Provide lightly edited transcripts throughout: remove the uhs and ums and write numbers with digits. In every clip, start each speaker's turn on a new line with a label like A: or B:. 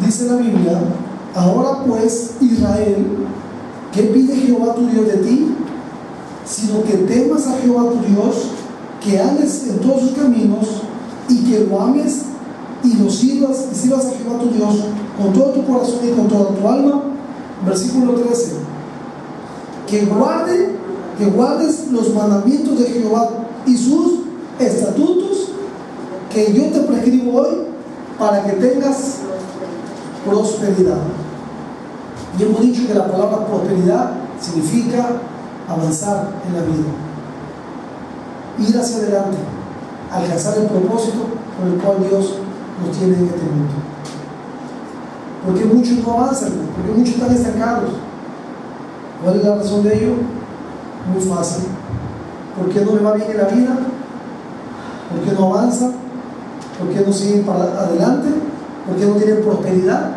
A: Dice la Biblia: ahora pues, Israel, ¿qué pide Jehová tu Dios de ti? Sino que temas a Jehová tu Dios, que andes en todos sus caminos, y que lo ames y lo sirvas a Jehová tu Dios con todo tu corazón y con toda tu alma. Versículo 13: que guardes los mandamientos de Jehová y sus estatutos que yo te prescribo hoy, para que tengas prosperidad. Y hemos dicho que la palabra prosperidad significa avanzar en la vida, ir hacia adelante, alcanzar el propósito por el cual Dios nos tiene en este mundo. Porque muchos no avanzan, porque muchos están estancados. ¿Cuál es la razón de ello? Muy fácil. ¿Por qué no le va bien en la vida? ¿Por qué no avanza? ¿Por qué no siguen para adelante? ¿Por qué no tienen prosperidad?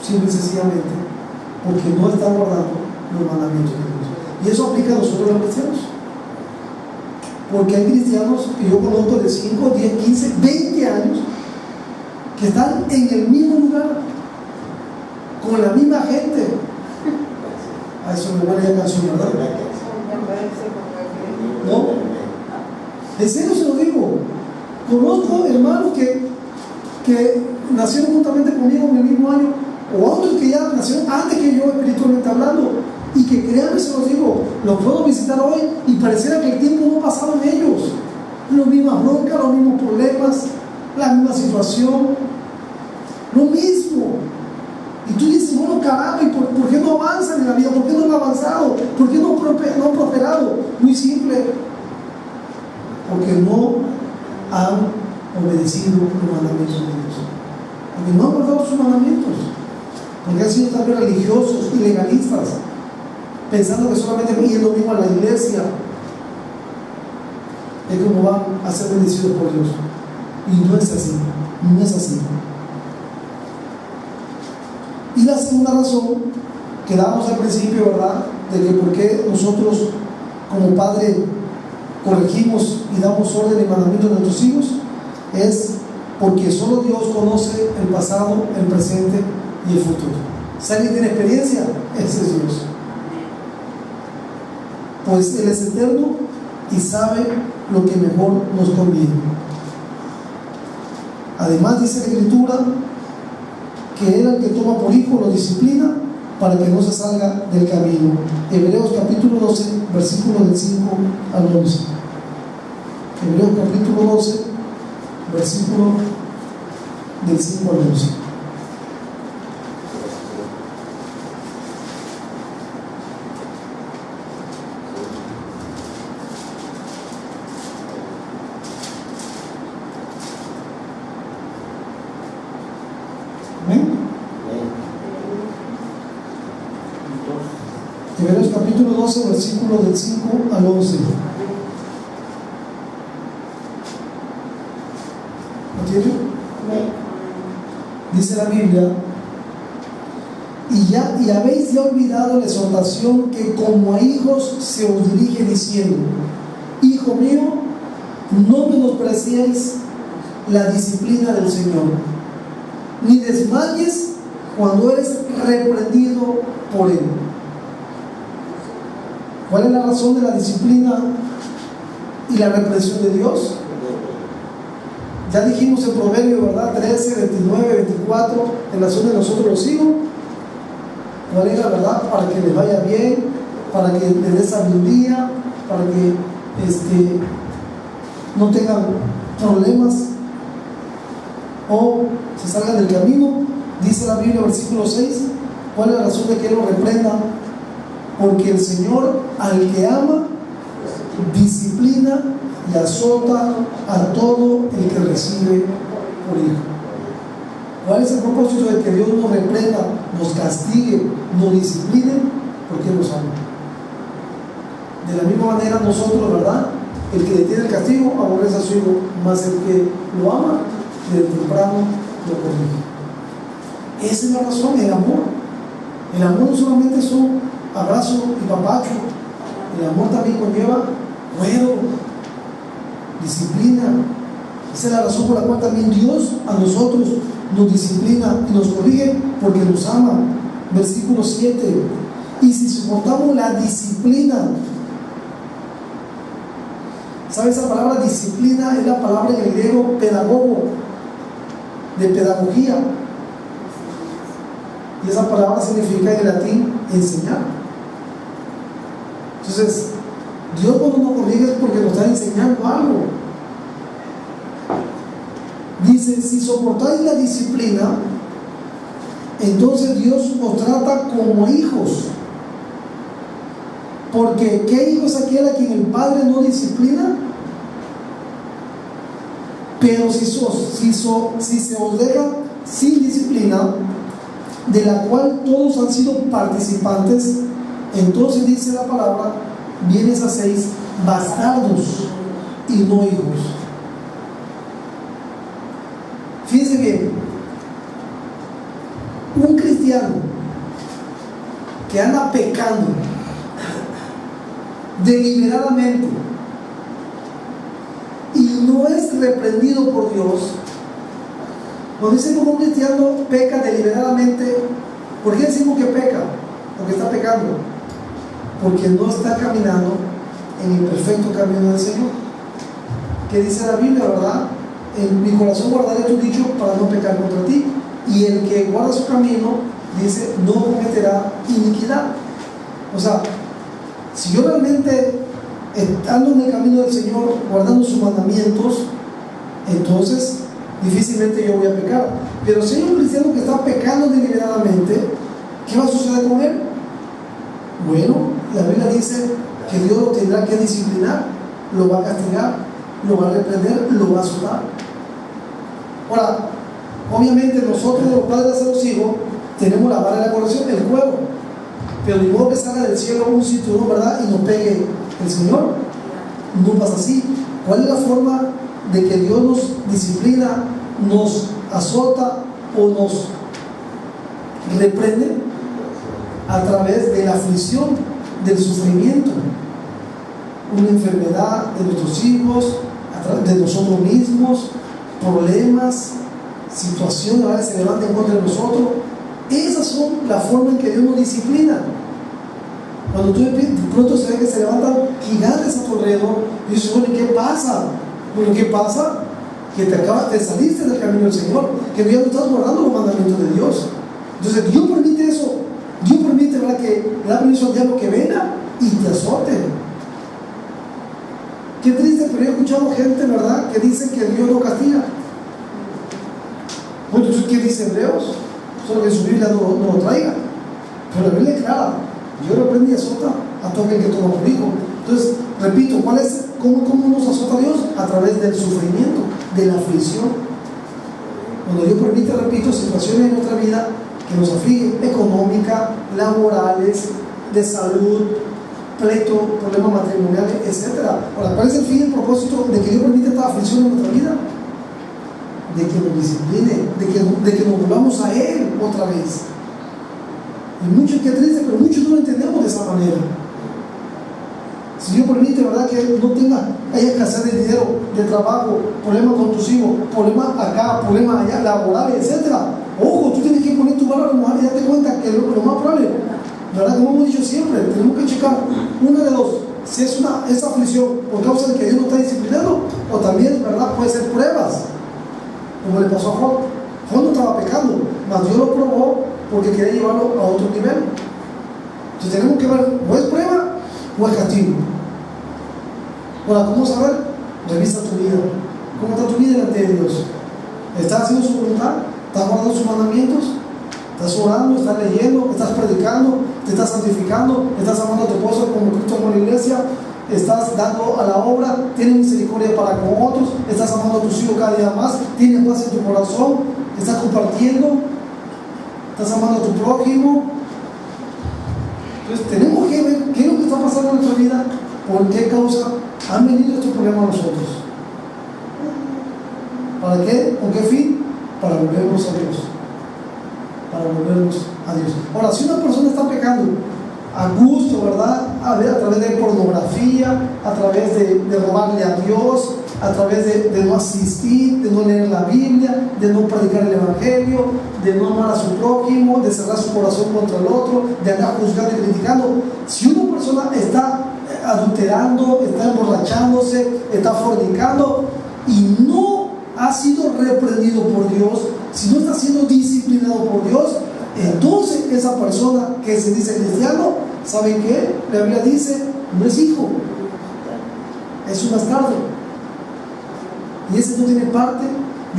A: Simple y sencillamente porque no están guardando los mandamientos de Dios. Y eso aplica a nosotros los cristianos. Porque hay cristianos que yo conozco de 5, 10, 15, 20 años que están en el mismo lugar, con la misma gente. A eso me huele la canción, ¿verdad? ¿No? En serio se lo digo. Conozco hermanos que nacieron juntamente conmigo en el mismo año, o otros que ya nacieron antes que yo, espiritualmente hablando, y que créanme, se los digo, los puedo visitar hoy y pareciera que el tiempo no pasaba en ellos. Las mismas broncas, los mismos problemas, la misma situación, lo mismo. Y tú dices: bueno, caramba, ¿y por qué no avanzan en la vida? ¿Por qué no han avanzado? ¿Por qué no han prosperado? Muy simple: porque no han obedecido los mandamientos de Dios, porque no han guardado sus mandamientos, porque han sido también religiosos y legalistas, pensando que solamente yendo mismo a la iglesia es como van a ser bendecidos por Dios. Y no es así, no es así. Y la segunda razón que damos al principio, ¿verdad?, de que por qué nosotros como padre corregimos y damos orden y mandamientos a nuestros hijos, es porque solo Dios conoce el pasado, el presente y el futuro. Si alguien tiene experiencia, ese es Dios. Pues Él es eterno y sabe lo que mejor nos conviene. Además, dice la Escritura que Él, al que toma por hijo, lo disciplina para que no se salga del camino. Hebreos capítulo 12, versículos del 5 al 11. Hebreos capítulo 12, versículo del 5 al 11. Hebreos capítulo 12, versículos del 5 al 11. ¿Lo tiene? Dice la Biblia: y habéis ya olvidado la exhortación que como a hijos se os dirige, diciendo: Hijo mío, no menospreciéis la disciplina del Señor, ni desmayes cuando eres reprendido por Él. ¿Cuál es la razón de la disciplina y la reprensión de Dios? Ya dijimos en Proverbios, ¿verdad? 13, 29, 24, en la zona de nosotros los hijos. ¿Cuál es la verdad? Para que les vaya bien, para que les dé sabiduría, para que no tengan problemas o se salgan del camino. Dice la Biblia, versículo 6, ¿cuál es la razón de que Él lo reprenda? Porque el Señor, al que ama, disciplina y azota a todo el que recibe por hijo. ¿Cuál es el propósito de que Dios nos reprenda, nos castigue, nos discipline? Porque Él nos ama. De la misma manera nosotros, ¿verdad? El que detiene el castigo aborrece a su hijo, más el que lo ama, desde temprano lo corrige. Esa es la razón, el amor. El amor no solamente es un abrazo y papacho, el amor también conlleva cuidado, disciplina, Esa es la razón por la cual también Dios a nosotros nos disciplina y nos corrige, porque nos ama. Versículo 7. Y si soportamos la disciplina, ¿sabe? Esa palabra disciplina es la palabra en el griego pedagogo, de pedagogía. Y esa palabra significa en latín enseñar. Entonces, Dios cuando nos corrige es porque nos está enseñando algo. Dice, si soportáis la disciplina, entonces Dios os trata como hijos. Porque ¿qué hijo es aquel a quien el padre no disciplina? Pero si se os deja sin disciplina, de la cual todos han sido participantes, entonces dice la palabra, vienes a seis bastardos y no hijos. Fíjense bien, un cristiano que anda pecando deliberadamente y no es reprendido por Dios, cuando dice que un cristiano peca deliberadamente, ¿por qué decimos que peca? Porque está pecando, porque no está caminando en el perfecto camino del Señor. ¿Qué dice la Biblia, verdad? En mi corazón guardaré tu dicho para no pecar contra ti, y el que guarda su camino, dice, no cometerá iniquidad. O sea, si yo realmente ando en el camino del Señor, guardando sus mandamientos, entonces difícilmente yo voy a pecar. Pero si hay un cristiano que está pecando deliberadamente, ¿qué va a suceder con él? Bueno, la Biblia dice que Dios lo tendrá que disciplinar, lo va a castigar, lo va a reprender, lo va a azotar. Ahora, obviamente nosotros los padres de los hijos tenemos la vara de la corrección, el juego, pero ni modo que salga del cielo un cinturón, ¿verdad? Y nos pegue el Señor. No pasa así. ¿Cuál es la forma de que Dios nos disciplina, nos azota o nos reprende? A través de la aflicción, del sufrimiento, una enfermedad de nuestros hijos, a través de nosotros mismos, problemas, situaciones a veces se levantan contra nosotros. Esas son la forma en que Dios nos disciplina. Cuando tú de pronto se ve que se levantan gigantes a tu alrededor, y dices, bueno, ¿qué pasa? Bueno, ¿qué pasa? Que te saliste del camino del Señor, que ya no estás guardando los mandamientos de Dios. Entonces Dios permite eso. Dios permite, ¿verdad?, que le da permiso al diablo que venga y te azote. Qué triste, pero he escuchado gente, ¿verdad?, que dice que Dios no castiga. Bueno, entonces, ¿qué dice Hebreos? Solo que su Biblia no lo traiga. Pero la Biblia es clara. Dios reprende y azota a todo aquel que toma por hijo. Entonces, repito, ¿cómo nos azota Dios? A través del sufrimiento, de la aflicción. Cuando Dios permite, repito, situaciones en nuestra vida que nos afligen, económica, laborales, de salud, pleito, problemas matrimoniales, etc. Ahora, ¿cuál es el fin y el propósito de que Dios permite esta aflicción en nuestra vida? De que nos discipline, de que nos volvamos a Él otra vez. Y muchos, qué triste, pero muchos no lo entendemos de esa manera. Si Dios permite, ¿verdad?, que no haya escasez de dinero, de trabajo, problemas con tus hijos, problemas acá, problemas allá, laborales, etc. Ojo, tú tienes que poner tu mano a remojar y darte cuenta que lo más probable, ¿verdad?, como hemos dicho siempre, tenemos que checar una de dos: si es esa aflicción por causa de que Dios nos está disciplinando, o también, ¿verdad?, puede ser pruebas, como le pasó a Job. Job no estaba pecando, mas Dios lo probó porque quería llevarlo a otro nivel. Entonces tenemos que ver, o es prueba o es castigo. Ahora, ¿cómo saber? Revisa tu vida. ¿Cómo está tu vida delante de Dios? ¿Estás haciendo su voluntad? ¿Estás guardando sus mandamientos? ¿Estás orando? ¿Estás leyendo? ¿Estás predicando? ¿Te estás santificando? ¿Estás amando a tu esposo como Cristo amó a la iglesia? ¿Estás dando a la obra? ¿Tienes misericordia para con otros? ¿Estás amando a tus hijos cada día más? ¿Tienes paz en tu corazón? ¿Estás compartiendo? ¿Estás amando a tu prójimo? Entonces tenemos que ver qué es lo que está pasando en nuestra vida, por qué causa han venido estos problemas a nosotros. ¿Para qué? ¿Con qué fin? Para volvernos a Dios. Para volvernos a Dios. Ahora, si una persona está pecando a gusto, ¿verdad?, a través de pornografía, a través de robarle a Dios, a través de no asistir, no leer la Biblia, de no predicar el Evangelio, de no amar a su prójimo, de cerrar su corazón contra el otro, de andar juzgando y criticando. Si una persona está adulterando, está emborrachándose, está fornicando y no ha sido reprendido por Dios, si no está siendo disciplinado por Dios, entonces esa persona que se dice cristiano, ¿saben qué? La Biblia dice, no es hijo, es un bastardo. Y ese no tiene parte.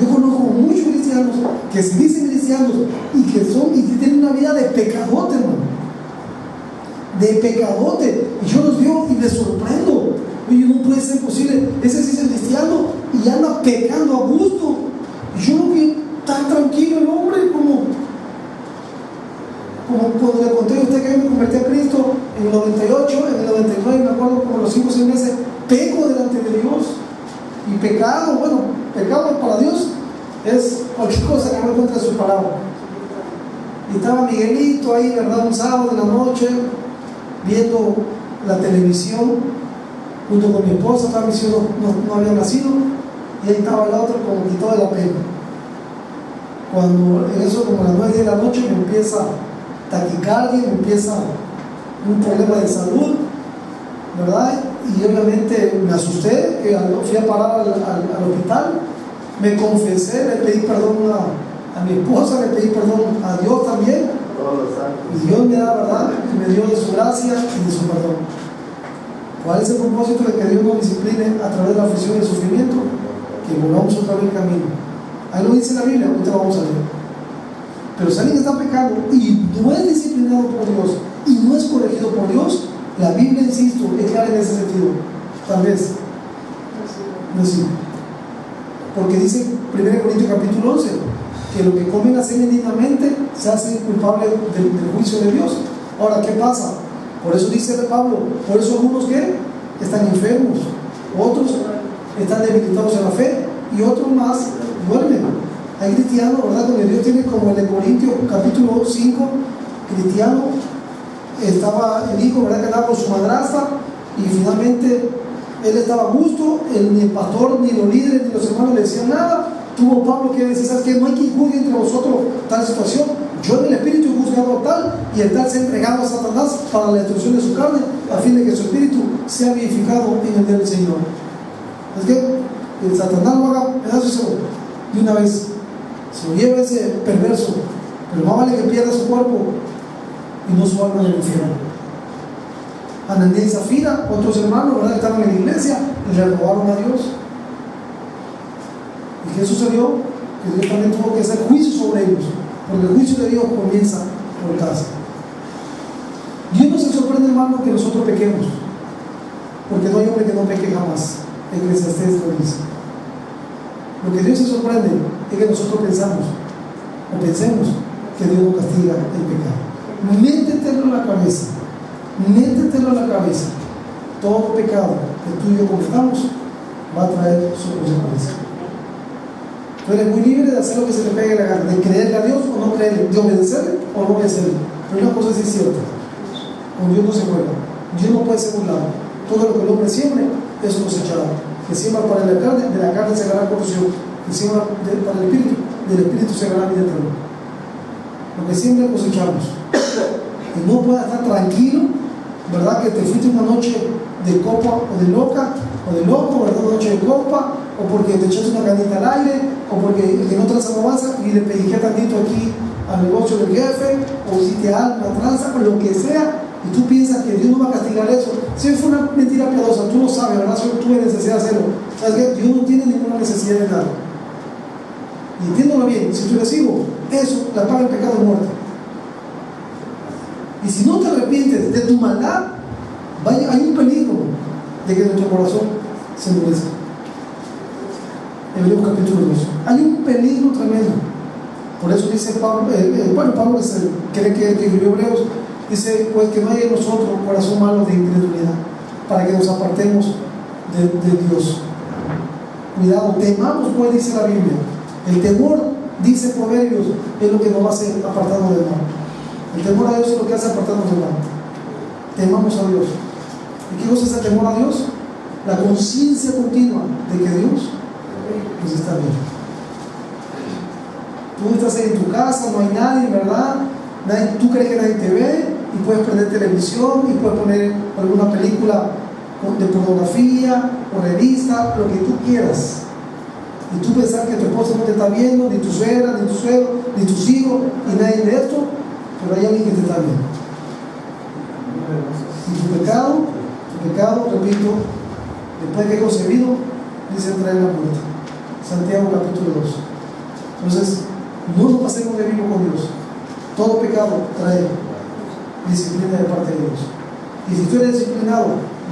A: Yo conozco muchos cristianos que se dicen cristianos y que tienen una vida de pecadote, hermano. De pecadote. Y yo los veo y me sorprendo. Oye, no puede ser posible. Ese sí es el cristiano y anda pecando a gusto. Y yo lo vi tan tranquilo el hombre, como cuando le conté a usted que yo me convertí a Cristo en el 98, en el 99, me acuerdo, como los 5 o 6 meses, peco delante de Dios. Y pecado para Dios es cualquier cosa que no encuentre su palabra. Y estaba Miguelito ahí, ¿verdad? Un sábado de la noche, viendo la televisión, junto con mi esposa. Estaba mis hijos no habían nacido, y ahí estaba el otro como quitado de la pena. Cuando en eso, como a las 9 de la noche, me empieza taquicardia, me empieza un problema de salud, ¿verdad? Y obviamente me asusté, que fui a parar al hospital, me confesé, le pedí perdón a mi esposa, le pedí perdón a Dios también, y Dios me da, ¿verdad? Y me dio de su gracia y de su perdón. ¿Cuál es el propósito de que Dios nos discipline a través de la aflicción y el sufrimiento? Que volvamos otra vez el camino. Ahí lo dice la Biblia, ahorita lo vamos a leer. Pero si alguien está pecando y no es disciplinado por Dios y no es corregido por Dios, la Biblia, insisto, es clara en ese sentido. Tal vez no es cierto. Porque dice 1 Corintios capítulo 11 que lo que comen así indignamente se hace culpable del juicio de Dios. Ahora, ¿qué pasa? Por eso dice Pablo, por eso algunos que están enfermos, otros están debilitados en la fe y otros más duermen. Hay cristianos, ¿verdad? Donde Dios tiene, como el de Corintios capítulo 5, cristiano, estaba el hijo, ¿verdad? Que andaba con su madrastra y finalmente él estaba a gusto, ni el pastor, ni los líderes, ni los hermanos le decían nada. Tuvo Pablo que decir, ¿sabes qué? No hay que juzgar entre vosotros tal situación. Yo en el espíritu he juzgado tal, y el tal se ha entregado a Satanás para la destrucción de su carne, a fin de que su espíritu sea vivificado en el día del Señor. Es que el Satanás lo haga pedazos de una vez, se lo lleva ese perverso, pero más vale que pierda su cuerpo y no su alma en el infierno. Ananías y Zafira, otros hermanos, ¿verdad? Que estaban en la iglesia y le robaron a Dios. ¿Y qué sucedió? Que Dios también tuvo que hacer juicio sobre ellos, porque el juicio de Dios comienza por casa. Dios no se sorprende, hermano, que nosotros pequemos, porque no hay hombre que no peque jamás. Eclesiastés lo dice. Lo que Dios se sorprende es que nosotros pensemos que Dios no castiga el pecado. Métetelo en la cabeza. Métetelo en la cabeza. Todo pecado que tú y yo cometamos va a traer su consecuencia. Tú eres muy libre de hacer lo que se te pegue la gana, de creerle a Dios o no creerle, de obedecerle o no obedecerle. Pero una cosa sí es cierta: con Dios no se juega. Dios no puede ser burlado. Todo lo que el hombre siembre, eso cosechará. Que siembra para la carne, de la carne se ganará corrupción. Que siembra para el espíritu, del espíritu se ganará vida eterna. Lo que siempre cosechamos. Y no puedas estar tranquilo, ¿verdad? Que te fuiste una noche de copa o de loca, o de loco, ¿verdad? Una noche de copa, o porque te echaste una canita al aire, o porque en otras alabanzas y le pellizqué tantito aquí al negocio del jefe, o hiciste algo, una tranza, o lo que sea, y tú piensas que Dios no va a castigar eso. Si fue una mentira piadosa, tú lo sabes, ¿verdad? Solo tuve necesidad de hacerlo. ¿Sabes qué? Dios no tiene ninguna necesidad de nada. Y entiéndolo bien, si tú le sigo, eso, la paga el pecado de muerte. Y si no te arrepientes de tu maldad, hay un peligro de que nuestro corazón se endurezca. Hebreos capítulo 2. Hay un peligro tremendo. Por eso dice Pablo, Pablo es cree que escribió Hebreos, dice, pues que no haya en nosotros un corazón malo de incredulidad, para que nos apartemos de Dios. Cuidado, temamos, pues dice la Biblia. El temor, dice Proverbios, es lo que nos va a hacer apartarnos del mal. El temor a Dios es lo que hace apartarnos del mal. Temamos a Dios. ¿Y qué cosa es el temor a Dios? La conciencia continua de que Dios nos está bien. Tú estás en tu casa, no hay nadie, ¿verdad? Tú crees que nadie te ve y puedes prender televisión y puedes poner alguna película de pornografía o revista, lo que tú quieras. Y tú pensar que tu esposa no te está viendo, ni tu suegra, ni tu suegro, ni tus hijos, y nadie de esto, pero hay alguien que te está viendo. Y tu pecado, repito, después de que he concebido, dice traer la muerte. Santiago capítulo 2. Entonces, no nos pasemos de vivo con Dios. Todo pecado trae disciplina de parte de Dios. Y si tú eres disciplinado,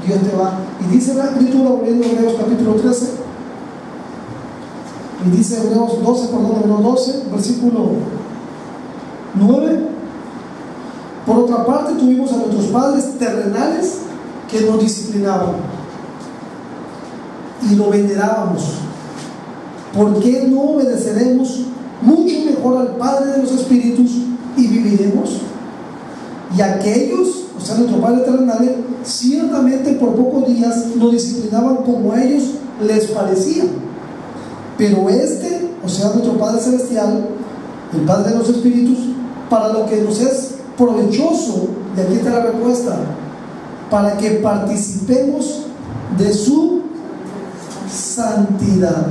A: Dios te va. Y dice la Escritura, volviendo a Hebreos capítulo 13, y dice Hebreos 12, versículo 9. Por otra parte, tuvimos a nuestros padres terrenales que nos disciplinaban y lo venerábamos. ¿Por qué no obedeceremos mucho mejor al Padre de los Espíritus y viviremos? Y aquellos, o sea, nuestros padres terrenales, ciertamente por pocos días nos disciplinaban como a ellos les parecía. Pero este, o sea, nuestro Padre Celestial, el Padre de los Espíritus, para lo que nos es provechoso, y aquí está la respuesta, para que participemos de su santidad.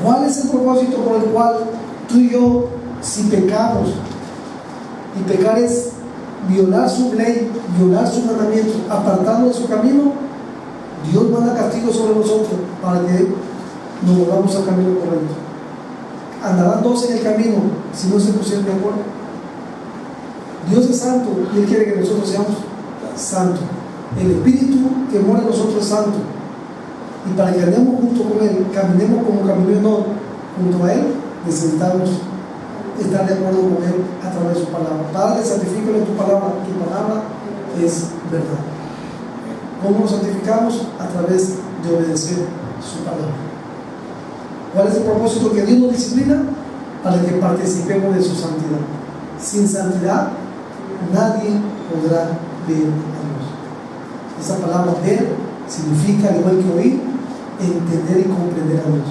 A: ¿Cuál es el propósito por el cual tú y yo, si pecamos, y pecar es violar su ley, violar su mandamiento, apartarnos de su camino, Dios manda castigo sobre nosotros para que nos volvamos al camino correcto? Andarán dos en el camino si no se pusieron de acuerdo. Dios es santo y Él quiere que nosotros seamos santos. El Espíritu que mora en nosotros es santo. Y para que andemos junto con Él, caminemos como caminó junto a Él, necesitamos estar de acuerdo con Él a través de su palabra. Padre, santifícalo en tu palabra es verdad. ¿Cómo nos santificamos? A través de obedecer su palabra. ¿Cuál es el propósito que Dios nos disciplina? Para que participemos de su santidad. Sin santidad, nadie podrá ver a Dios. Esa palabra ver significa, al igual que oír, entender y comprender a Dios.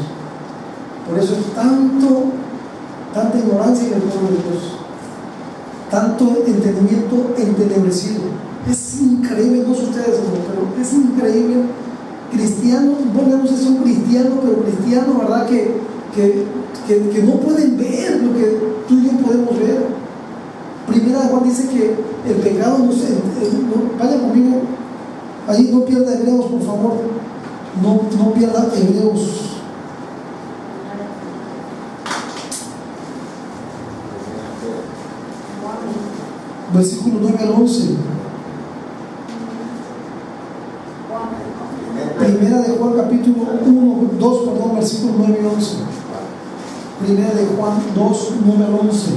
A: Por eso es tanta ignorancia en el pueblo de Dios, tanto entendimiento entenebrecido. Es increíble, no sé ustedes, pero es increíble. Cristianos, bueno, no sé si son cristianos, pero cristianos, ¿verdad? Que no pueden ver lo que tú y yo podemos ver. Primera de Juan dice que el pecado vaya conmigo, ahí no pierda Hebreos, por favor, no pierda Hebreos. Versículo 9 al 11. Primera de Juan capítulo 2, versículo 9 y 11. Primera de Juan 2, 9 al 11.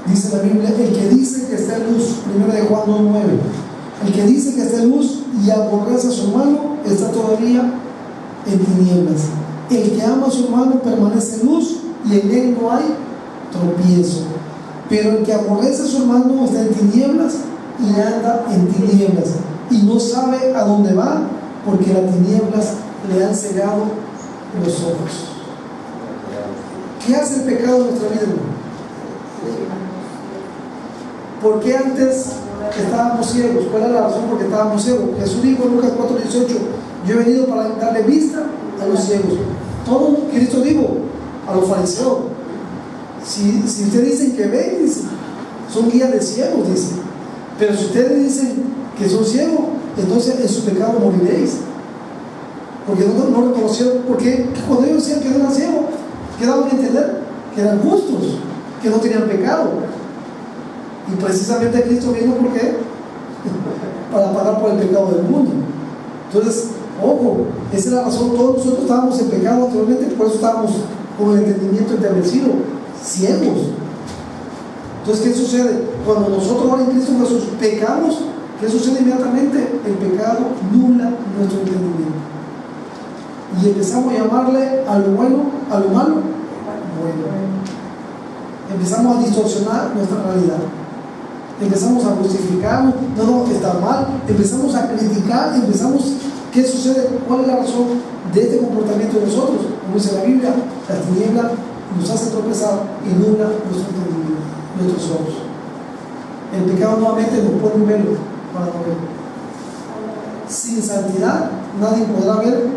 A: Dice la Biblia, el que dice que está en luz, primera de Juan 2, 9. El que dice que está en luz y aborrece a su hermano, está todavía en tinieblas. El que ama a su hermano permanece en luz y en él no hay tropiezo. Pero el que aborrece a su hermano está en tinieblas y anda en tinieblas y no sabe a dónde va, porque las tinieblas le han cegado los ojos. ¿Qué hace el pecado en nuestra vida, hermano? ¿Por qué antes estábamos ciegos? ¿Cuál era la razón por qué estábamos ciegos? Jesús dijo en Lucas 4:18, yo he venido para darle vista a los ciegos. Todo Cristo dijo a los fariseos, si ustedes dicen que ven, son guías de ciegos, dice. Pero si ustedes dicen que son ciegos, entonces en su pecado moriréis. Porque no reconocieron, porque cuando ellos decían que no eran ciegos, quedaban a entender que eran justos, que no tenían pecado. Y precisamente Cristo vino, ¿por qué? Para pagar por el pecado del mundo. Entonces, ojo, esa es la razón. Todos nosotros estábamos en pecado anteriormente, por eso estábamos con el entendimiento entenebrecido, ciegos. Entonces, ¿qué sucede? Cuando nosotros ahora en Cristo Jesús pecamos, ¿qué sucede inmediatamente? El pecado nubla nuestro entendimiento. Y empezamos a llamarle a lo bueno, a lo malo, bueno. Empezamos a distorsionar nuestra realidad. empezamos a justificarnos, no, está mal, empezamos a criticar, ¿qué sucede? ¿Cuál es la razón de este comportamiento de nosotros? Como dice la Biblia, la tiniebla nos hace tropezar y nubla nuestro entendimiento, nuestros ojos. El pecado nuevamente nos pone un velo para no ver. Sin santidad nadie podrá ver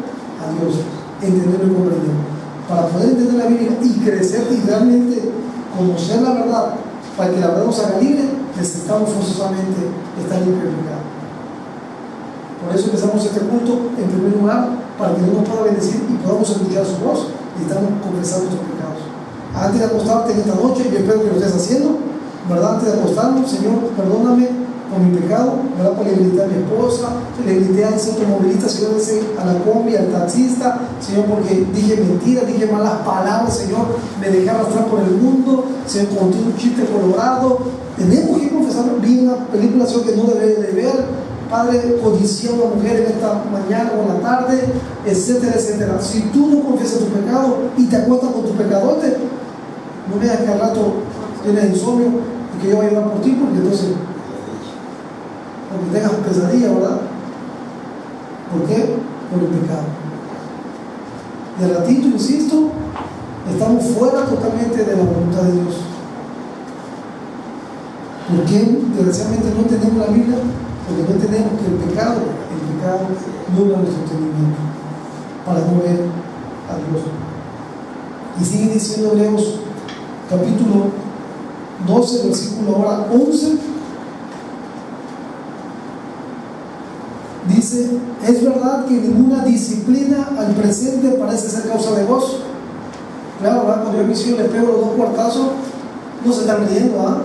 A: a Dios, entenderlo y comprenderlo. Para poder entender la Biblia y crecer y realmente conocer la verdad, para que la verdad nos haga libre, necesitamos forzosamente estar limpio de pecado. Por eso empezamos este culto, en primer lugar, para que Dios nos pueda bendecir y podamos escuchar su voz. Necesitamos confesar nuestros pecados. Antes de acostarte en esta noche, yo espero que lo estés haciendo, ¿verdad? Antes de acostarnos, Señor, perdóname por mi pecado, ¿verdad? Porque le grité a mi esposa, le grité al centro movilista, Señor, a la combi, al taxista, Señor, porque dije mentiras, dije malas palabras, Señor, me dejé arrastrar por el mundo, se conté un chiste colorado. Tenemos que confesar. Vi una película, Señor, que no debería de ver, Padre, codicié a una mujer en esta mañana o en la tarde, etcétera, etcétera. Si tú no confiesas tu pecado y te acuestas con tu pecadote, no me digas que al rato tienes insomnio y que yo voy a llorar por ti, porque entonces porque tengas pesadilla, ¿verdad? ¿Por qué? Por el pecado. Y al ratito, insisto, estamos fuera totalmente de la voluntad de Dios. ¿Por qué? Desgraciadamente no entendemos la Biblia, porque no entendemos que el pecado nubla nuestro entendimiento para no ver a Dios. Y sigue diciendo Hebreos capítulo 12, versículo ahora 11. Dice, es verdad que ninguna disciplina al presente parece ser causa de gozo. Claro, ¿verdad? Cuando yo a mis hijos les pego los 2 cuartazos, no se están riendo, ¿ah?